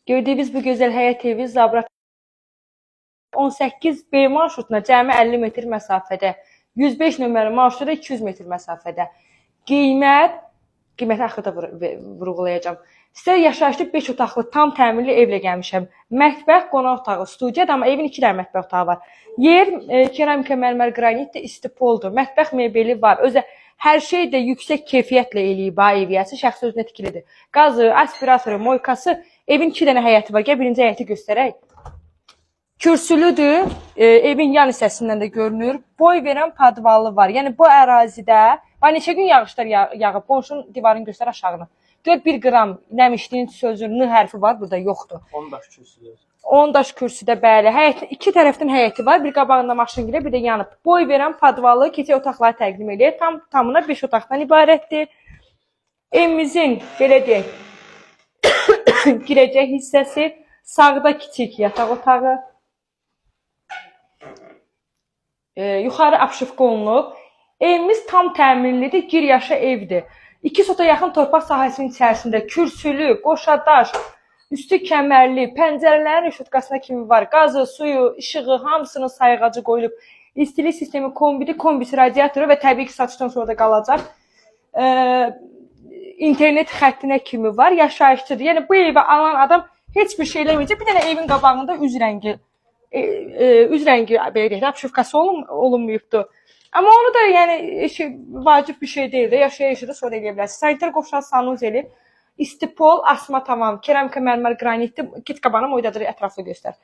Gördüyünüz bu gözəl həyət evi Zabrat 18B marşrutuna cəmi 50 metr məsafədə, 105 nömrəli marşruta 200 metr məsafədə. Qiyməti axırda vurğulayacağım. Sizə yaşayışlı 5 otaqlı tam təmirli evlə gəlmişəm. Mətbəx, qonaq otağı, studiyadır, amma evin 2 dənə mətbəx otağı var. Yer keramika, mərmər, qranitdir, istipoldur. Mətbəx mebeli var. Özü hər şey də yüksək keyfiyyətlə eləyib eviyyəsi, şəxsi özünə tikilidir. Qazı, aspiratoru, moykası, evin 2 dənə həyəti var. Gəl birinci həyəti göstərək. Kürsülüdür, evin yan hissəsindən də görünür. Boy verən padvalı var. Yəni bu ərazidə neçə gün yağışlar yağıb, qonşunun divarını göstər aşağını. Gör 1 qram nəmişliyin sözünün hərfi var, burada yoxdur. 10 daş kürsüdür. 10 daş kürsüdə bəli. Həyətin 2 tərəfdən həyəti var, bir qabağında maşın girir, bir də yanıb. Boy verən padvalı keçək otaqları təqdim edir. Tamına 5 otaqdan ibarətdir. Evimizin belə deyək, girəcək hissəsi, sağda kiçik yataq otağı. Yuxarı apşıfqa olunub. Evimiz tam təmirlidir, gir yaşa evdir. 2 sota yaxın torpaq sahəsinin içərisində kürsülü, qoşadaş, üstü kəmərli, pəncərələrin rüşutqasına kimi var. Qazı, suyu, işığı, hamısının sayğacı qoyulub. İstilik sistemi kombisi radiatoru və təbii ki, satışdan sonra da qalacaq. İnternet xəttinə kimi var, yaşayışçıdır. Yəni bu evi alan adam heç bir şey eləməyəcək. Bir dənə evin qabağında üz rəngi belə deyək, apşıfqası olunmayıbdır. Amma onu da yəni vacib bir şey deyil də, yaşayışıdır, sonra eləyə bilərsiniz. Sanitar qovşaq sanuzeli, istipol, asma tamam, keramika, mərmər, qranitdir. Git qabağına moydadırı ətraflı göstər.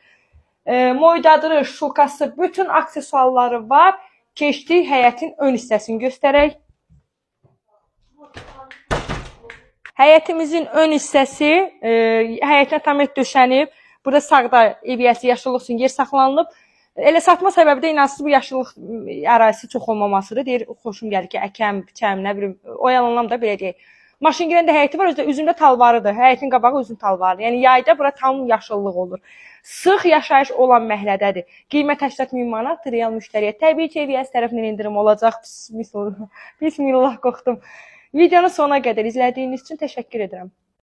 Moydadırı, şulkası, bütün aksesuarları var. Keçdik həyətin ön hissəsini göstərək. Həyətimizin ön hissəsi, həyətinə tam döşənib. Burada sağda eviyyəsi yaşıllıq üçün yer saxlanılıb. Elə satma səbəbi də inansız bu yaşıllıq ərazisi çox olmamasıdır. Deyir, xoşum gəlir ki, əkəm, biçəm, nə bilim, oyalanam da belə deyək. Maşın girən də həyəti var, özü də üzümdə talvarıdır. Həyətin qabağı üzüm talvarıdır. Yəni yayda bura tam yaşıllıq olur. Sıx yaşayış olan məhlədədir. Qiymət 80.000 manatdır real müştəriyə. Təbii ki, eviyyəsi tərəfindən indirim olacaq. Bismillah, qorxdum. Videonun sonuna qədər izlədiyiniz üçün təşəkkür edirəm.